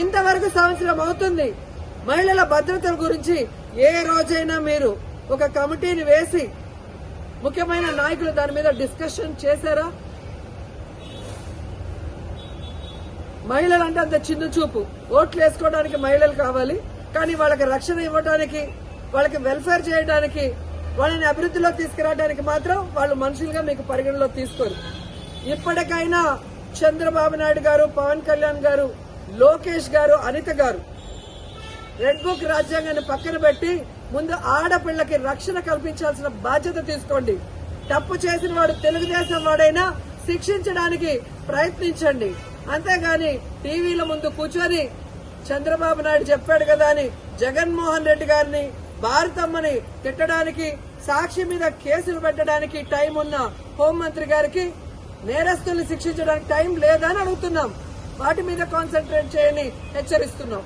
ఇంతవరకు సంవత్సరం అవుతుంది. మహిళల భద్రత గురించి ఏ రోజైనా మీరు ఒక కమిటీని వేసి ముఖ్యమైన నాయకులు దాని మీద డిస్కషన్ చేశారా? మహిళలంటే అంత చిన్న చూపు. ఓట్లు వేసుకోవడానికి మహిళలు కావాలి, కానీ వాళ్ళకి రక్షణ ఇవ్వడానికి, వాళ్ళకి వెల్ఫేర్ చేయడానికి, వాళ్ళని అభివృద్ధిలో తీసుకురావడానికి మాత్రం వాళ్ళు మనుషులుగా మీకు పరిగణలో తీసుకోరు. ఇప్పటికైనా చంద్రబాబు నాయుడు గారు, పవన్ కళ్యాణ్ గారు, లోకేష్ గారు, అనిత గారు రెడ్ బుక్ రాజ్యాంగాన్ని పక్కన పెట్టి ముందు ఆడపిల్లకి రక్షణ కల్పించాల్సిన బాధ్యత తీసుకోండి. తప్పు చేసిన వాడు తెలుగుదేశం వాడైనా శిక్షించడానికి ప్రయత్నించండి. అంతేగాని టీవీల ముందు కూర్చొని చంద్రబాబు నాయుడు చెప్పాడు కదా అని జగన్మోహన్ రెడ్డి గారిని, భారతమ్మని తిట్టడానికి, సాక్షి మీద కేసులు పెట్టడానికి టైం ఉన్న హోంమంత్రి గారికి నేరస్తుల్ని శిక్షించడానికి టైం లేదని అడుగుతున్నాం. వాటి మీద కాన్సన్ట్రేట్ చేయని హెచ్చరిస్తున్నాం.